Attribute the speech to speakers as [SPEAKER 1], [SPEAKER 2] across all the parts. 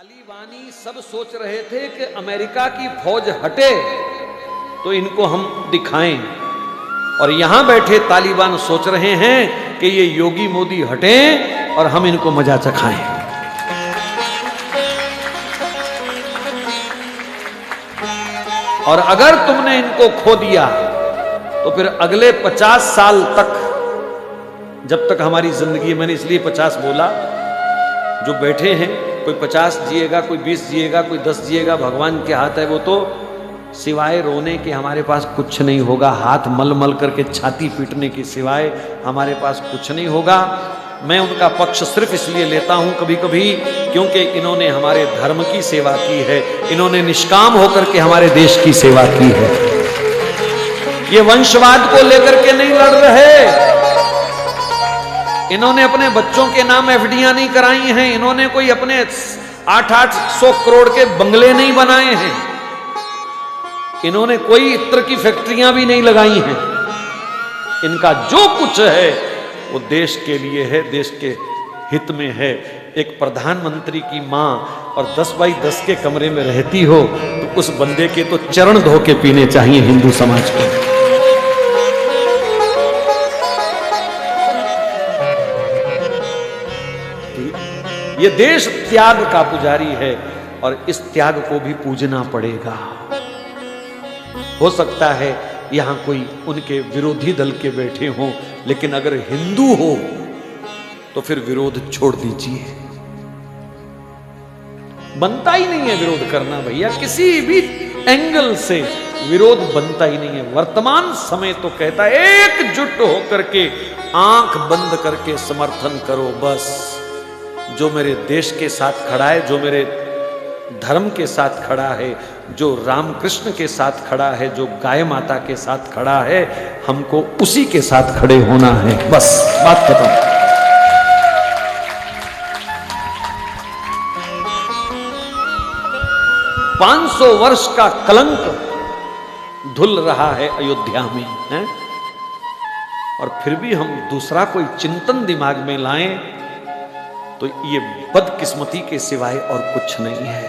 [SPEAKER 1] तालिबानी सब सोच रहे थे कि अमेरिका की फौज हटे तो इनको हम दिखाएं, और यहां बैठे तालिबान सोच रहे हैं कि ये योगी मोदी हटें और हम इनको मजा चखाएं। और अगर तुमने इनको खो दिया तो फिर अगले 50 साल तक, जब तक हमारी जिंदगी, मैंने इसलिए 50 बोला, जो बैठे हैं कोई 50 जिएगा, कोई 20 जिएगा, कोई 10 जिएगा, भगवान के हाथ है। वो तो सिवाय रोने के हमारे पास कुछ नहीं होगा, हाथ मल मल करके छाती पीटने के सिवाय हमारे पास कुछ नहीं होगा। मैं उनका पक्ष सिर्फ इसलिए लेता हूं कभी कभी क्योंकि इन्होंने हमारे धर्म की सेवा की है, इन्होंने निष्काम होकर के हमारे देश की सेवा की है। ये वंशवाद को लेकर के नहीं लड़ रहे, इन्होंने अपने बच्चों के नाम एफडीआं नहीं कराई हैं, इन्होंने कोई अपने 800 करोड़ के बंगले नहीं बनाए हैं, इन्होंने कोई इत्र की फैक्ट्रियां भी नहीं लगाई हैं। इनका जो कुछ है वो देश के लिए है, देश के हित में है। एक प्रधानमंत्री की मां और 10 बाई 10 के कमरे में रहती हो तो उस बंदे के तो चरण धो के पीने चाहिए हिंदू समाज को। ये देश त्याग का पुजारी है और इस त्याग को भी पूजना पड़ेगा। हो सकता है यहां कोई उनके विरोधी दल के बैठे हों, लेकिन अगर हिंदू हो तो फिर विरोध छोड़ दीजिए। बनता ही नहीं है विरोध करना भैया, किसी भी एंगल से विरोध बनता ही नहीं है। वर्तमान समय तो कहता है एकजुट होकर के आंख बंद करके समर्थन करो। बस जो मेरे देश के साथ खड़ा है, जो मेरे धर्म के साथ खड़ा है, जो रामकृष्ण के साथ खड़ा है, जो गाय माता के साथ खड़ा है, हमको उसी के साथ खड़े होना है। बस बात खत्म। पांच 500 वर्ष का कलंक धुल रहा है अयोध्या में है? और फिर भी हम दूसरा कोई चिंतन दिमाग में लाएं तो ये बदकिस्मती के सिवाय और कुछ नहीं है।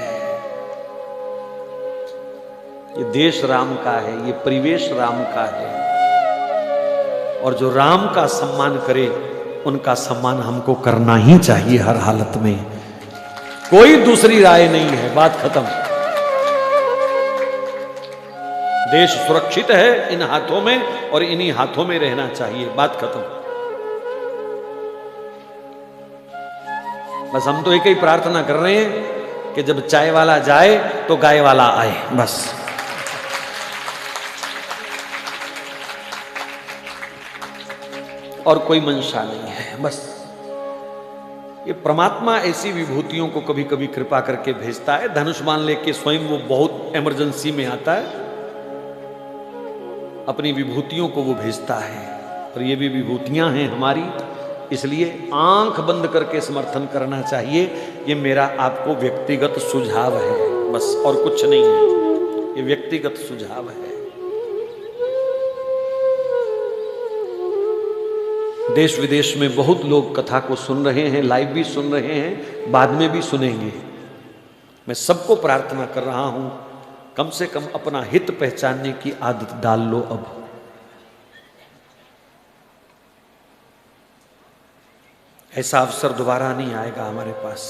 [SPEAKER 1] ये देश राम का है, ये परिवेश राम का है, और जो राम का सम्मान करे उनका सम्मान हमको करना ही चाहिए हर हालत में। कोई दूसरी राय नहीं है, बात खत्म। देश सुरक्षित है इन हाथों में और इन्हीं हाथों में रहना चाहिए, बात खत्म। बस हम तो एक ही प्रार्थना कर रहे हैं कि जब चाय वाला जाए तो गाय वाला आए, बस। और कोई मंशा नहीं है, बस। ये परमात्मा ऐसी विभूतियों को कभी कभी कृपा करके भेजता है। धनुष बाण लेके स्वयं वो बहुत इमरजेंसी में आता है, अपनी विभूतियों को वो भेजता है। और ये भी विभूतियां हैं हमारी, इसलिए आंख बंद करके समर्थन करना चाहिए। ये मेरा आपको व्यक्तिगत सुझाव है, बस, और कुछ नहीं है। ये व्यक्तिगत सुझाव है। देश विदेश में बहुत लोग कथा को सुन रहे हैं, लाइव भी सुन रहे हैं, बाद में भी सुनेंगे। मैं सबको प्रार्थना कर रहा हूं कम से कम अपना हित पहचानने की आदत डाल लो अब। ऐसा अवसर दोबारा नहीं आएगा हमारे पास।